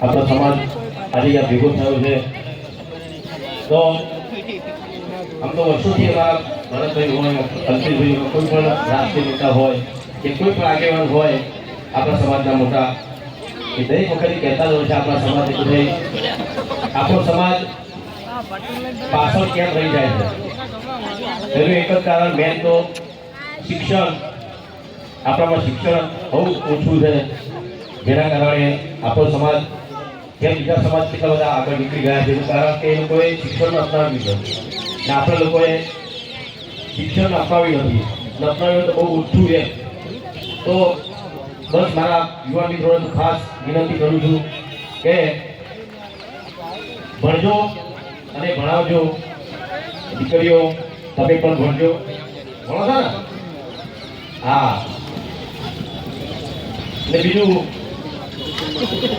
આપણા સમાજ આજે આ ભેગો થયો છે તો આમ તો વર્ષોથી એવા ભરતભાઈ હોય અલ્પેશભાઈ હોય કોઈ પણ રાજકીય નેતા હોય કે કોઈ પણ આગેવાન હોય આપણા સમાજના મોટા એ દરેક વખતે કહેતા જ હોય છે આપણા સમાજ કે ભાઈ આપણો સમાજ પાછળ કેમ રહી જાય છે એનું એક જ કારણ મેન તો શિક્ષણ આપણામાં શિક્ષણ બહુ ઓછું છે જેના કારણે આપણો સમાજ જેમ બીજા સમાજ કેટલા બધા આગળ નીકળી ગયા છે એનું કારણ કે એ લોકોએ શિક્ષણ અપનાવ્યું છે ને આપણે લોકોએ શિક્ષણ અપનાવ્યું નથી અપનાવ્યું તો બહુ ઓછું છે તો બસ મારા યુવા મિત્રોને ખાસ વિનંતી કરું છું કે ભણજો અને ભણાવજો દીકરીઓ તમે પણ ભણજો ભણો છો ને હા ને બીજું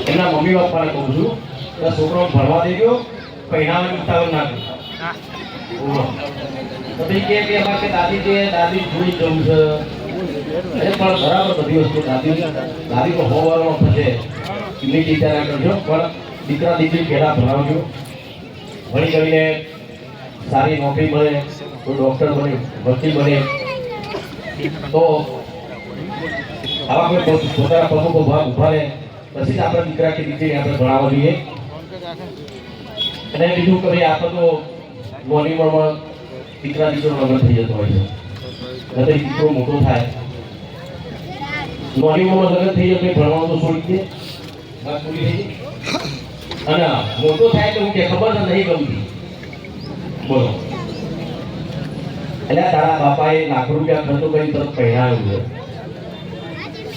એમના મમ્મી પપ્પાને કહું છું કે છોકરો ભણવા દેજો પહેરાવાની ઉતાવળ ના કરો તો તે કે અમારે કે દાદી જોઈ જવું છે પણ બરાબર બધી વસ્તુ દાદી તો હોવાનો થશે એમની ચિંતા ના કરજો પણ દીકરા દીકરી પહેલા ભણાવજો ભણી કરીને સારી નોકરી મળે કોઈ ડૉક્ટર બને વકીલ બને તો આવા કોઈ પોતાના પગ ઉભા રહે પછી જ આપણા દીકરા કે દીકરીને આપણે ભણાવવા જોઈએ અને બીજું કે ભાઈ આપણે તો નાની ઉંમરમાં દીકરા દીકરો લગ્ન થઈ જતો હોય છે એટલે દીકરો મોટો થાય નાની ઉંમરમાં લગ્ન થઈ જાય ભણવાનું તો છોડી દે વાત પૂરી થઈ અને મોટો થાય તો હું કે ખબર નહીં ગમતી બોલો એટલે તારા બાપાએ લાખ રૂપિયા ખર્ચો કરી તરફ પહેરાવ્યું છે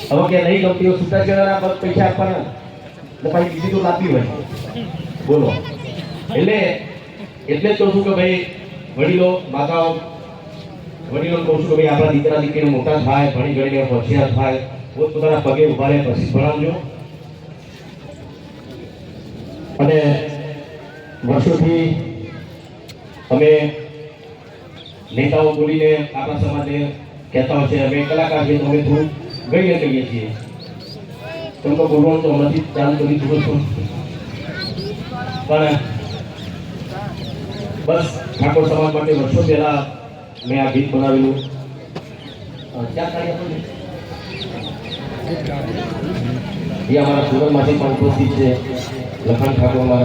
હવે કે નહીં ગમતી હોય છૂટા છેડાના પૈસા આપવાના એટલે પાછી બીજી તો લાપી હોય બોલો એટલે જ કહું છું કે ભાઈ વડીલો માતાઓ વડીલો કહું છું કે ભાઈ આપણા દીકરા દીકરીને મોટા થાય ભણી ગણીને હોશિયાર થાય પોતાના પગે ઉભા રહે પછી ભણાવજો અને વર્ષોથી અમે નેતાઓ બોલીને આપણા સમાજને કહેતા હોય છે અમે કલાકાર છીએ તો અમે થોડું ગઈને કહીએ છીએ તમે તો બોલવાનું તો હમણાંથી ચાલુ કરી દીધું છું પણ બસ ઠાકોર સમાજ માટે વર્ષો પહેલા મેં આ ગીત બનાવેલું ક્યાં કાર્ય એ અમારા સુરતમાંથી પણ ઉપસ્થિત છે લખન ઠાકોર